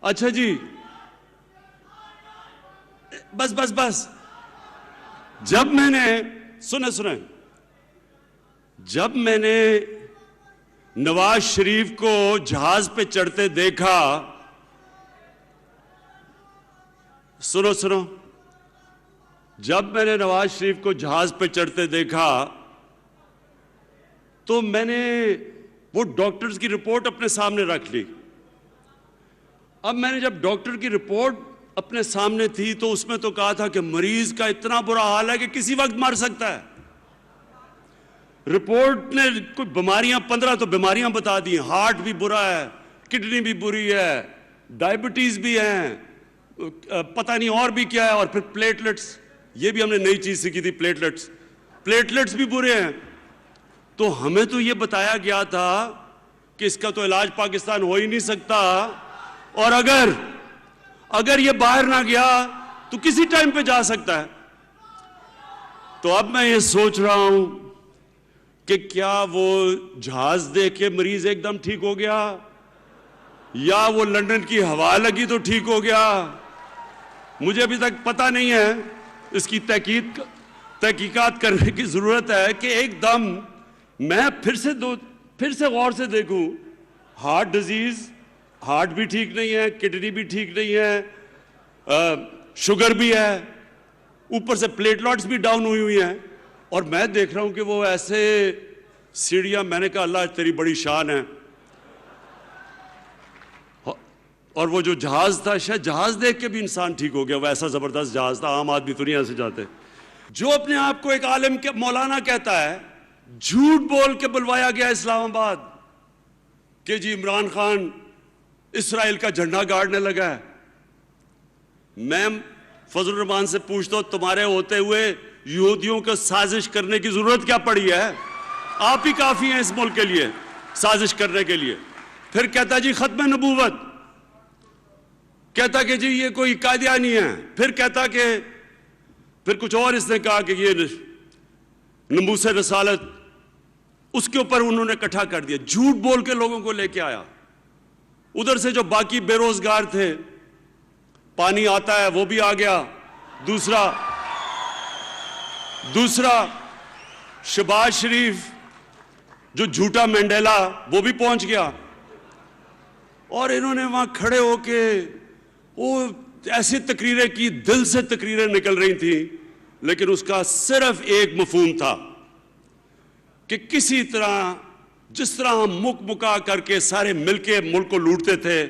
اچھا جی بس بس بس جب میں نے سنیں جب میں نے نواز شریف کو جہاز پہ چڑھتے دیکھا، سنو جب میں نے نواز شریف کو جہاز پہ چڑھتے دیکھا تو میں نے وہ ڈاکٹرز کی رپورٹ اپنے سامنے رکھ لی۔ اب میں نے جب ڈاکٹر کی رپورٹ اپنے سامنے تھی تو اس میں تو کہا تھا کہ مریض کا اتنا برا حال ہے کہ کسی وقت مر سکتا ہے۔ رپورٹ نے کوئی بیماریاں 15 تو بیماریاں بتا دی، ہارٹ بھی برا ہے، کڈنی بھی بری ہے، ڈائبٹیز بھی ہیں، پتہ نہیں اور بھی کیا ہے، اور پھر پلیٹلٹس، یہ بھی ہم نے نئی چیز سیکھی تھی، پلیٹلٹس بھی برے ہیں۔ تو ہمیں تو یہ بتایا گیا تھا کہ اس کا تو علاج پاکستان ہو ہی نہیں سکتا، اور اگر یہ باہر نہ گیا تو کسی ٹائم پہ جا سکتا ہے۔ تو اب میں یہ سوچ رہا ہوں کہ کیا وہ جہاز دیکھ کے مریض ایک دم ٹھیک ہو گیا، یا وہ لندن کی ہوا لگی تو ٹھیک ہو گیا؟ مجھے ابھی تک پتہ نہیں ہے، اس کی تحقیقات کرنے کی ضرورت ہے کہ ایک دم میں پھر سے غور سے دیکھوں، ہارٹ ڈیزیز، ہارٹ بھی ٹھیک نہیں ہے، کڈنی بھی ٹھیک نہیں ہے، شوگر بھی ہے، اوپر سے پلیٹلٹس بھی ڈاؤن ہوئی ہیں، اور میں دیکھ رہا ہوں کہ وہ ایسے سیڑھیاں، میں نے کہا اللہ تیری بڑی شان ہے۔ اور وہ جو جہاز تھا، شاید جہاز دیکھ کے بھی انسان ٹھیک ہو گیا، وہ ایسا زبردست جہاز تھا، عام آدمی تو نہیں ایسے جاتے۔ جو اپنے آپ کو ایک عالم کے مولانا کہتا ہے، جھوٹ بول کے بلوایا گیا اسلام آباد کہ جی عمران خان اسرائیل کا جھنڈا گاڑنے لگا ہے۔ میں فضل الرحمان سے پوچھتا ہوں، تمہارے ہوتے ہوئے یہودیوں کو سازش کرنے کی ضرورت کیا پڑی ہے؟ آپ ہی کافی ہیں اس ملک کے لیے سازش کرنے کے لیے۔ پھر کہتا جی ختم نبوت، کہتا کہ جی یہ کوئی قادیانی ہے، پھر کہتا کہ پھر کچھ اور اس نے کہا کہ یہ نموس رسالت، اس کے اوپر انہوں نے اکٹھا کر دیا، جھوٹ بول کے لوگوں کو لے کے آیا۔ ادھر سے جو باقی بے روزگار تھے، پانی آتا ہے وہ بھی آ گیا۔ دوسرا شہباز شریف جو جھوٹا مینڈیلا، وہ بھی پہنچ گیا، اور انہوں نے وہاں کھڑے ہو کے وہ ایسی تقریریں کی، دل سے تقریریں نکل رہی تھیں، لیکن اس کا صرف ایک مفہوم تھا کہ کسی طرح، جس طرح ہم مکا کر کے سارے مل کے ملک کو لوٹتے تھے،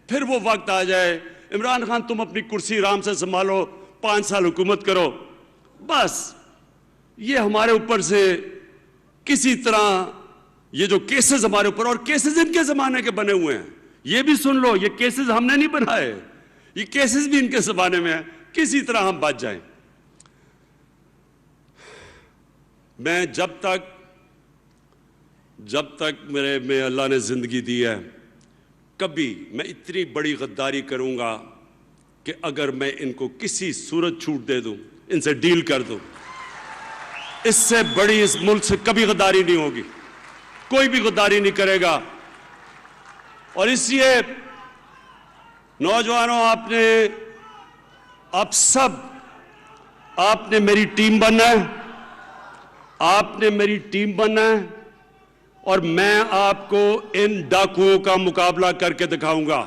پھر وہ وقت آ جائے، عمران خان تم اپنی کرسی آرام سے سنبھالو، 5 سال حکومت کرو، بس یہ ہمارے اوپر سے کسی طرح یہ جو کیسز ہمارے اوپر، اور کیسز ان کے زمانے کے بنے ہوئے ہیں، یہ بھی سن لو، یہ کیسز ہم نے نہیں بنائے، یہ کیسز بھی ان کے زمانے میں ہیں، کسی طرح ہم بچ جائیں۔ میں جب تک میرے میں اللہ نے زندگی دی ہے، کبھی میں اتنی بڑی غداری کروں گا کہ اگر میں ان کو کسی صورت چھوٹ دے دوں، ان سے ڈیل کر دوں، اس سے بڑی اس ملک سے کبھی غداری نہیں ہوگی، کوئی بھی غداری نہیں کرے گا۔ اور اس لیے نوجوانوں، آپ نے میری ٹیم بننا ہے، آپ نے میری ٹیم بننا ہے، اور میں آپ کو ان ڈاکوؤں کا مقابلہ کر کے دکھاؤں گا۔